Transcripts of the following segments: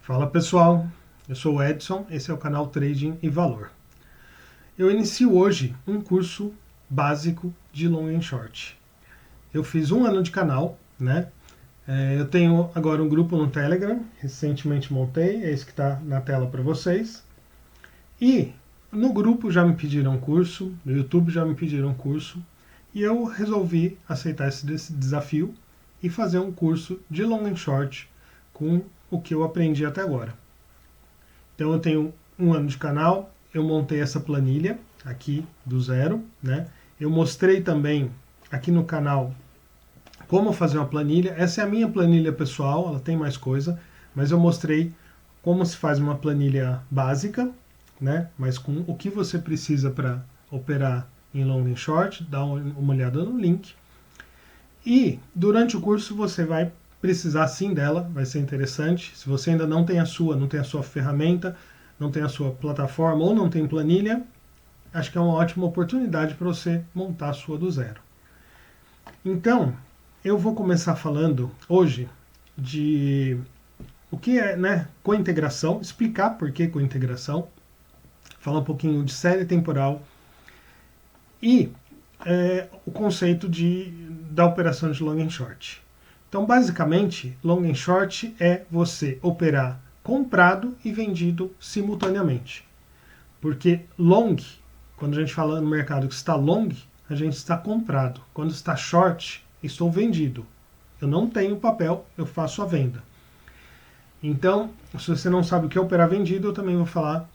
Fala pessoal, eu sou o Edson, esse é o canal Trading e Valor. Eu inicio hoje um curso básico de long and short. Eu fiz 1 ano de canal, né? Eu tenho agora um grupo no Telegram, recentemente montei, é esse que está na tela para vocês. E no grupo já me pediram curso, no YouTube já me pediram curso, e eu resolvi aceitar esse desafio e fazer um curso de long and short com o que eu aprendi até agora. Então eu tenho 1 ano de canal, eu montei essa planilha aqui do zero, né? Eu mostrei também aqui no canal como fazer uma planilha. Essa é a minha planilha pessoal, ela tem mais coisa, mas eu mostrei como se faz uma planilha básica, né? Mas com o que você precisa para operar em long and short, dá uma olhada no link. E durante o curso você vai precisar sim dela, vai ser interessante. Se você ainda não tem a sua ferramenta, não tem a sua plataforma ou não tem planilha, acho que é uma ótima oportunidade para você montar a sua do zero. Então, eu vou começar falando hoje de o que é, né, cointegração, explicar por que cointegração, falar um pouquinho de série temporal e o conceito da operação de long and short. Então, basicamente, long and short é você operar comprado e vendido simultaneamente. Porque long, quando a gente fala no mercado que está long, a gente está comprado. Quando está short, estou vendido. Eu não tenho papel, eu faço a venda. Então, se você não sabe o que é operar vendido, eu também vou falar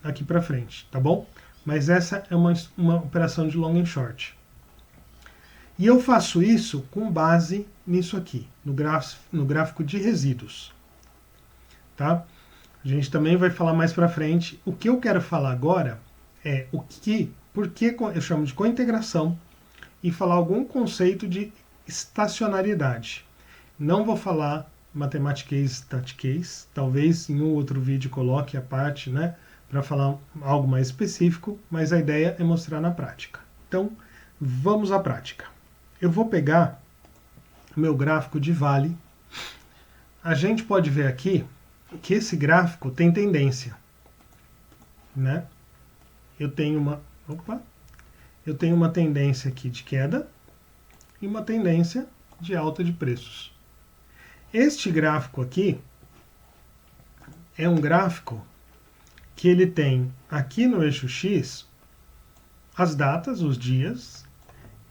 aqui para frente, tá bom? Mas essa é uma operação de long and short. E eu faço isso com base nisso aqui, no gráfico de resíduos. Tá? A gente também vai falar mais para frente. O que eu quero falar agora é por que eu chamo de cointegração e falar algum conceito de estacionariedade. Não vou falar mathematics, statistics, talvez em um outro vídeo coloque a parte, né, para falar algo mais específico, mas a ideia é mostrar na prática. Então, vamos à prática. Eu vou pegar meu gráfico de vale. A gente pode ver aqui que esse gráfico tem tendência, né? Eu tenho uma tendência aqui de queda e uma tendência de alta de preços. Este gráfico aqui é um gráfico que ele tem aqui no eixo X as datas, os dias,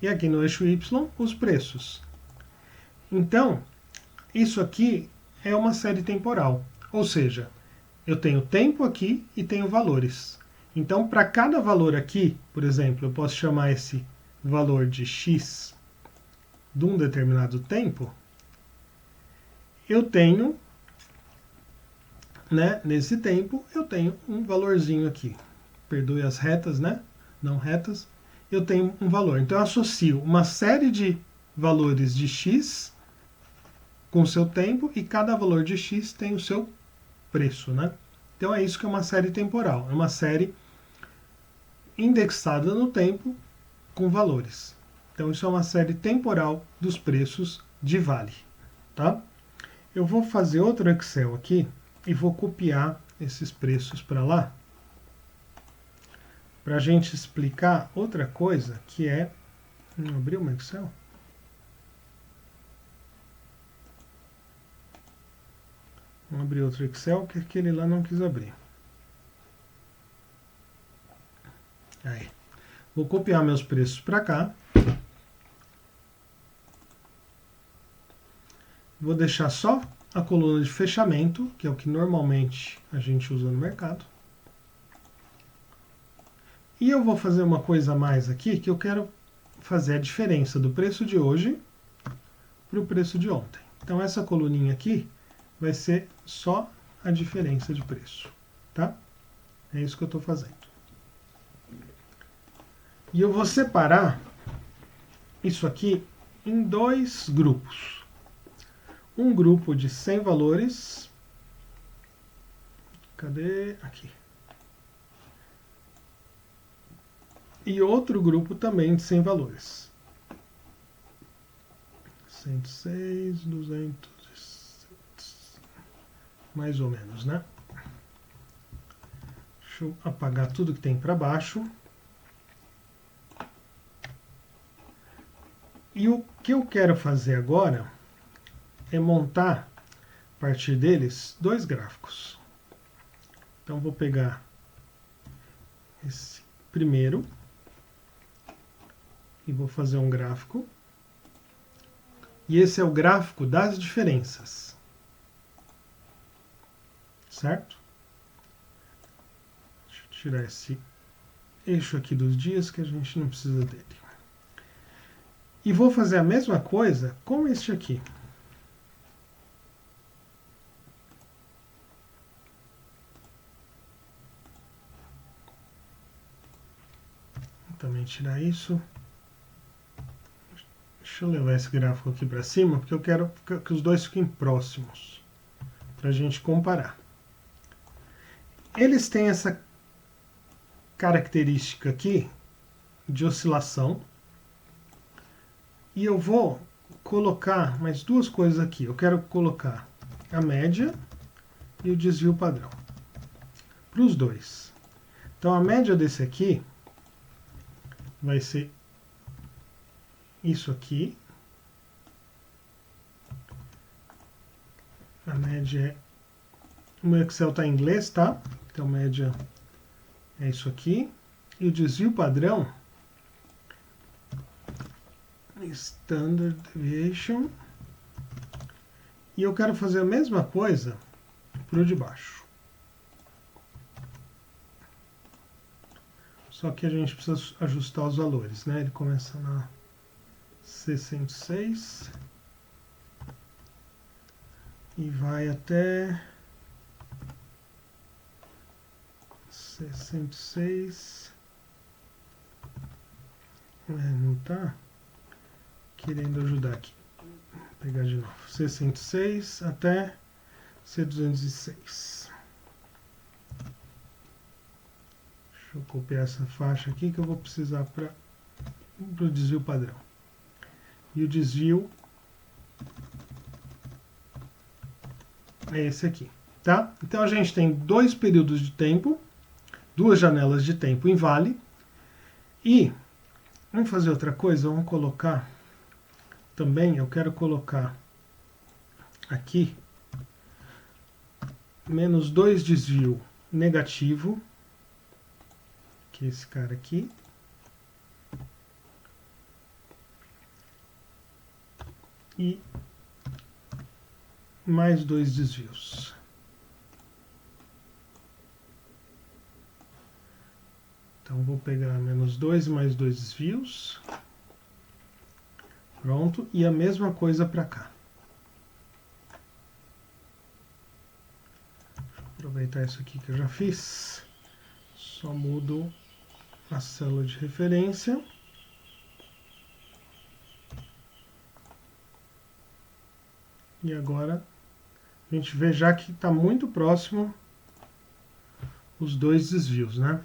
e aqui no eixo Y os preços. Então, isso aqui é uma série temporal, ou seja, eu tenho tempo aqui e tenho valores. Então, para cada valor aqui, por exemplo, eu posso chamar esse valor de X de um determinado tempo, eu tenho, né, nesse tempo, eu tenho um valorzinho aqui. Perdoe as retas, né? Não retas. Eu tenho um valor. Então, eu associo uma série de valores de X com o seu tempo e cada valor de X tem o seu preço, né? Então, é isso que é uma série temporal. É uma série indexada no tempo com valores. Então, isso é uma série temporal dos preços de vale, tá? Eu vou fazer outro Excel aqui e vou copiar esses preços para lá, para a gente explicar outra coisa que é... Não abriu o Excel? Vamos abrir outro Excel, que aquele lá não quis abrir. Aí. Vou copiar meus preços para cá. Vou deixar só a coluna de fechamento, que é o que normalmente a gente usa no mercado. E eu vou fazer uma coisa a mais aqui, que eu quero fazer a diferença do preço de hoje para o preço de ontem. Então essa coluninha aqui vai ser só a diferença de preço, tá? É isso que eu estou fazendo. E eu vou separar isso aqui em 2 grupos. Um grupo de 100 valores. Cadê? Aqui. E outro grupo também de 100 valores. 106, 200. mais ou menos, né? Deixa eu apagar tudo que tem para baixo. E o que eu quero fazer agora é montar, a partir deles, dois gráficos. Então vou pegar esse primeiro e vou fazer um gráfico. E esse é o gráfico das diferenças. Certo? Deixa eu tirar esse eixo aqui dos dias que a gente não precisa dele. E vou fazer a mesma coisa com este aqui. Vou também tirar isso. Deixa eu levar esse gráfico aqui para cima, porque eu quero que os dois fiquem próximos, para a gente comparar. Eles têm essa característica aqui de oscilação. E eu vou colocar mais duas coisas aqui. Eu quero colocar a média e o desvio padrão para os dois. Então a média desse aqui vai ser isso aqui. A média é... O meu Excel está em inglês, tá? Então média é isso aqui. E o desvio padrão, Standard Deviation. E eu quero fazer a mesma coisa para o de baixo. Só que a gente precisa ajustar os valores, né? Ele começa na C106 e vai até C106. Não tá querendo ajudar aqui. Vou pegar de novo. C106 até C206. Deixa eu copiar essa faixa aqui que eu vou precisar para o desvio padrão. E o desvio é esse aqui, tá? Então a gente tem dois períodos de tempo, duas janelas de tempo em vale. E vamos fazer outra coisa, vamos colocar também, eu quero colocar aqui menos 2 desvio negativo, que é esse cara aqui. E mais 2 desvios. Então vou pegar menos 2 e mais 2 desvios. Pronto. E a mesma coisa para cá. Vou aproveitar isso aqui que eu já fiz. Só mudo a célula de referência. E agora a gente vê já que está muito próximo os dois desvios, né?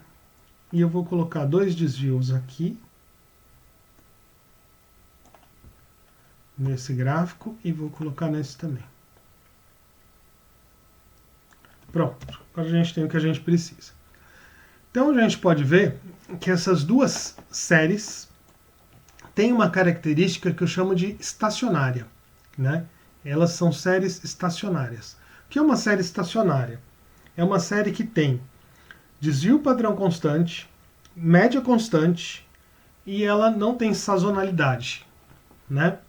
E eu vou colocar 2 desvios aqui nesse gráfico e vou colocar nesse também. Pronto, agora a gente tem o que a gente precisa. Então a gente pode ver que essas duas séries têm uma característica que eu chamo de estacionária, né? Elas são séries estacionárias. O que é uma série estacionária? É uma série que tem desvio padrão constante, média constante e ela não tem sazonalidade, né?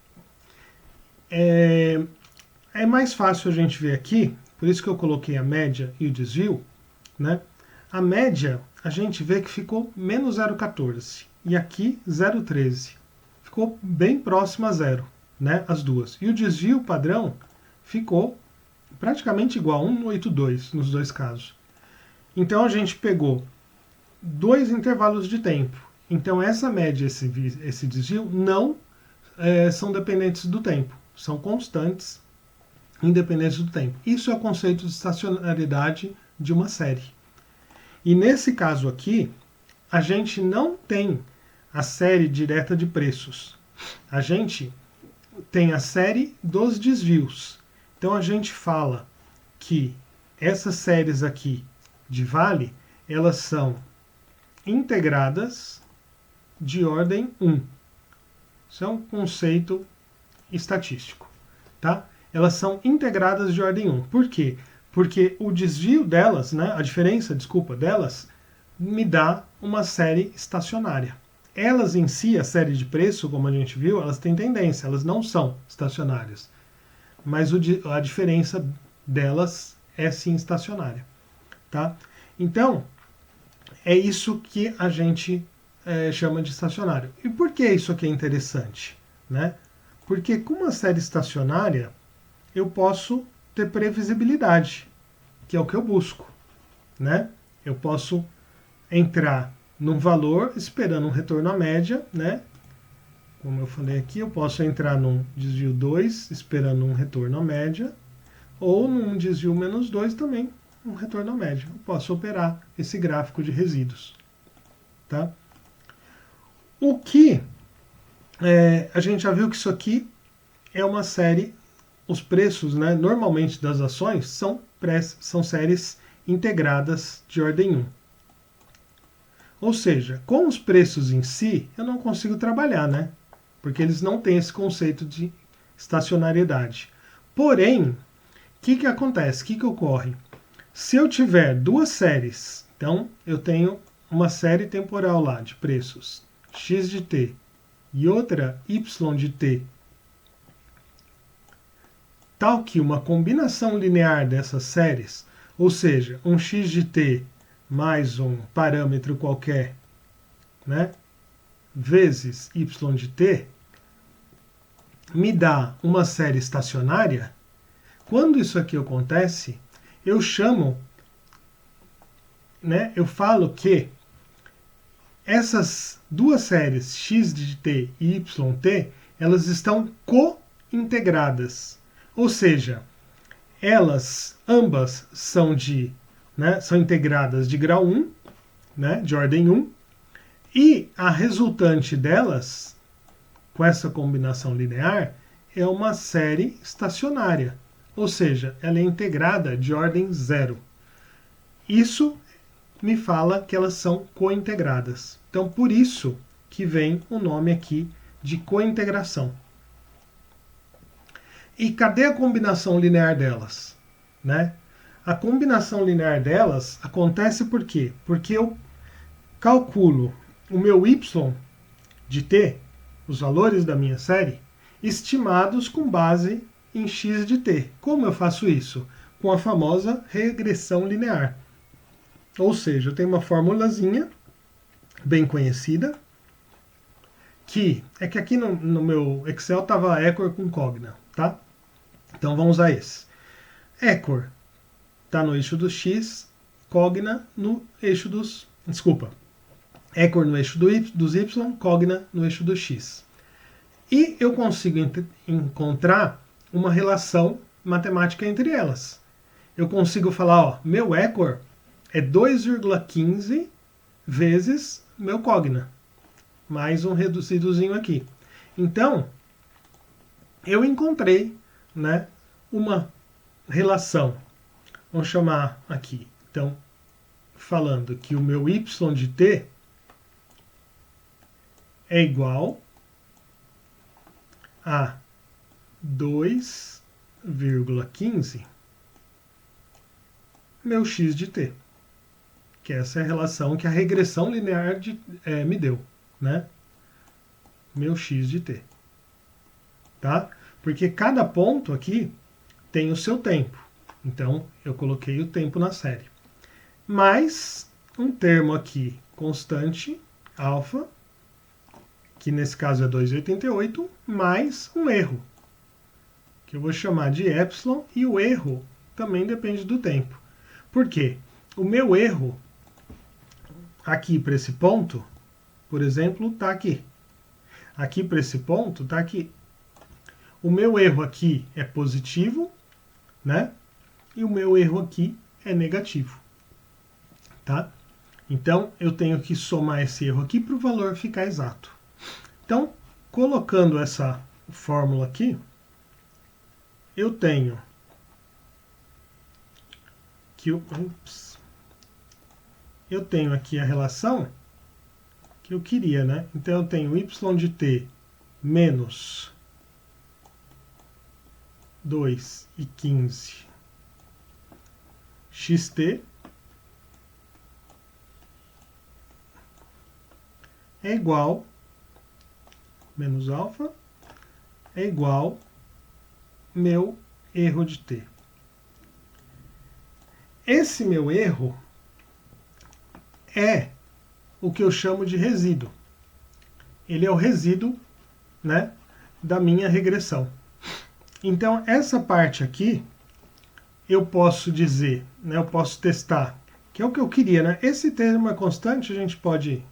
É mais fácil a gente ver aqui, por isso que eu coloquei a média e o desvio, né? A média a gente vê que ficou menos 0,14 e aqui 0,13. Ficou bem próximo a zero, né? As duas. E o desvio padrão ficou praticamente igual, 1,82 nos dois casos. Então a gente pegou dois intervalos de tempo. Então essa média e esse desvio não são dependentes do tempo. São constantes, independentes do tempo. Isso é o conceito de estacionalidade de uma série. E nesse caso aqui, a gente não tem a série direta de preços. A gente tem a série dos desvios. Então a gente fala que essas séries aqui de vale, elas são integradas de ordem 1. Isso é um conceito estatístico, tá? Elas são integradas de ordem 1. Por quê? Porque o desvio delas, né, a diferença, desculpa, delas, me dá uma série estacionária. Elas em si, a série de preço, como a gente viu, elas têm tendência, elas não são estacionárias. Mas a diferença delas é sim estacionária, tá? Então, é isso que a gente chama de estacionário. E por que isso aqui é interessante, né? Porque com uma série estacionária, eu posso ter previsibilidade, que é o que eu busco, né? Eu posso entrar num valor esperando um retorno à média, né? Como eu falei aqui, eu posso entrar num desvio 2 esperando um retorno à média, ou num desvio menos 2 também um retorno à média. Eu posso operar esse gráfico de resíduos, tá? O que a gente já viu que isso aqui é uma série, os preços, né, normalmente das ações são séries integradas de ordem 1. Ou seja, com os preços em si, eu não consigo trabalhar, né? Porque eles não têm esse conceito de estacionariedade. Porém, o que acontece? O que ocorre? Se eu tiver duas séries, então eu tenho uma série temporal lá de preços, x de t, e outra y de t, tal que uma combinação linear dessas séries, ou seja, um x de t mais um parâmetro qualquer, né, vezes y de t, me dá uma série estacionária. Quando isso aqui acontece, eu chamo, né, eu falo que essas duas séries x de t e y t, elas estão co-integradas. Ou seja, elas ambas são são integradas de grau 1, né, de ordem 1, e a resultante delas, com essa combinação linear, é uma série estacionária. Ou seja, ela é integrada de ordem 0. Isso me fala que elas são cointegradas. Então, por isso que vem o nome aqui de cointegração. E cadê a combinação linear delas? Né? A combinação linear delas acontece por quê? Porque eu calculo o meu y de t, os valores da minha série, estimados com base em x de t. Como eu faço isso? Com a famosa regressão linear. Ou seja, eu tenho uma formulazinha bem conhecida, que aqui no meu Excel estava Ecor com Cogna, tá? Então vamos usar esse. Ecor está no eixo do x, Cogna no eixo dos... Desculpa. Ecor no eixo dos y, Cogna no eixo do x. E eu consigo encontrar uma relação matemática entre elas. Eu consigo falar, ó, meu Ecor é 2,15 vezes meu Cogna, mais um reduzidozinho aqui. Então, eu encontrei, né, uma relação. Vamos chamar aqui, então, falando que o meu y de t é igual a 2,15 meu x de t. Que essa é a relação que a regressão linear me deu, né? Meu x de t. Tá? Porque cada ponto aqui tem o seu tempo. Então, eu coloquei o tempo na série. Mais um termo aqui constante, alfa, que nesse caso é 2,88, mais um erro, que eu vou chamar de epsilon, e o erro também depende do tempo. Por quê? O meu erro aqui para esse ponto, por exemplo, está aqui. Aqui para esse ponto está aqui. O meu erro aqui é positivo, né? E o meu erro aqui é negativo, tá? Então, eu tenho que somar esse erro aqui para o valor ficar exato. Então, colocando essa fórmula aqui, eu tenho que eu tenho aqui a relação que eu queria, né? Então eu tenho y de t menos 2,15 xt é igual, menos alfa, é igual meu erro de t. Esse meu erro é o que eu chamo de resíduo. Ele é o resíduo, né, da minha regressão. Então, essa parte aqui, eu posso dizer, né, eu posso testar, que é o que eu queria, né? Esse termo é constante, a gente pode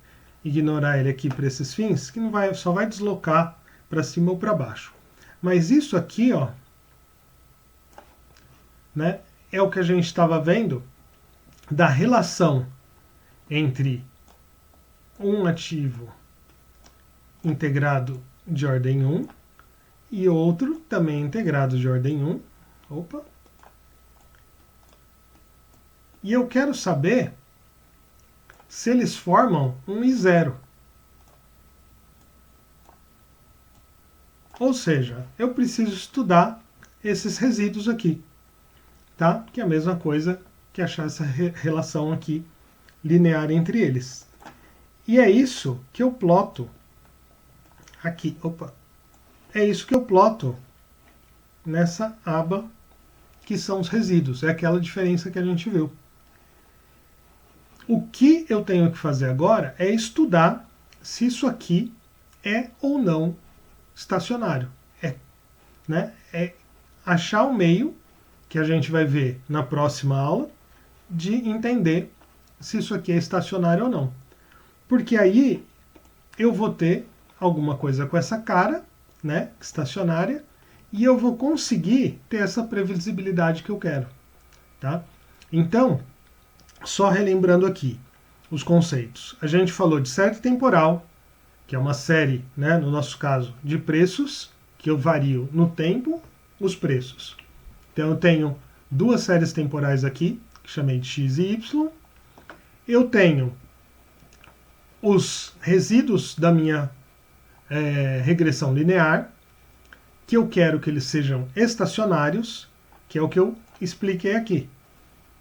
ignorar ele aqui para esses fins, que não vai, só vai deslocar para cima ou para baixo. Mas isso aqui, ó, né, é o que a gente estava vendo da relação entre um ativo integrado de ordem 1 e outro também integrado de ordem 1. Opa! E eu quero saber se eles formam 1 e 0. Ou seja, eu preciso estudar esses resíduos aqui, tá? Que é a mesma coisa que achar essa relação aqui linear entre eles. E é isso que eu ploto aqui. Opa! É isso que eu ploto nessa aba que são os resíduos. É aquela diferença que a gente viu. O que eu tenho que fazer agora é estudar se isso aqui é ou não estacionário. É achar um meio, que a gente vai ver na próxima aula, de entender se isso aqui é estacionário ou não. Porque aí eu vou ter alguma coisa com essa cara, né, estacionária, e eu vou conseguir ter essa previsibilidade que eu quero. Tá? Então, só relembrando aqui os conceitos. A gente falou de série temporal, que é uma série, né, no nosso caso, de preços, que eu vario no tempo os preços. Então eu tenho duas séries temporais aqui, que chamei de x e y. Eu tenho os resíduos da minha regressão linear, que eu quero que eles sejam estacionários, que é o que eu expliquei aqui,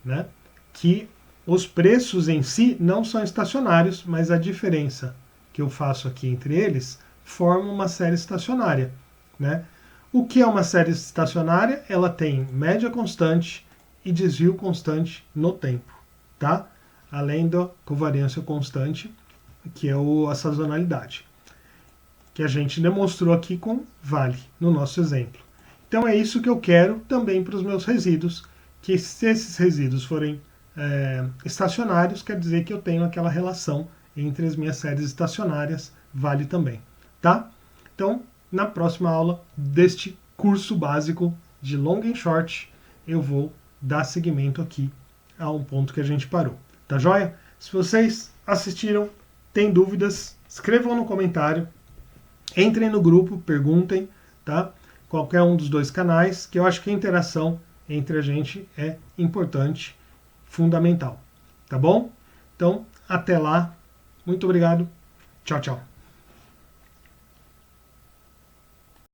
né? Que os preços em si não são estacionários, mas a diferença que eu faço aqui entre eles forma uma série estacionária, né? O que é uma série estacionária? Ela tem média constante e desvio constante no tempo, tá? Além da covariância constante, que é a sazonalidade, que a gente demonstrou aqui com vale, no nosso exemplo. Então é isso que eu quero também para os meus resíduos, que se esses resíduos forem estacionários, quer dizer que eu tenho aquela relação entre as minhas séries estacionárias, vale também, tá? Então, na próxima aula deste curso básico de long and short, eu vou dar seguimento aqui a um ponto que a gente parou, tá joia? Se vocês assistiram, têm dúvidas, escrevam no comentário, entrem no grupo, perguntem, tá? Qualquer um dos dois canais, que eu acho que a interação entre a gente é importante, fundamental, tá bom? Então, até lá, muito obrigado, tchau, tchau.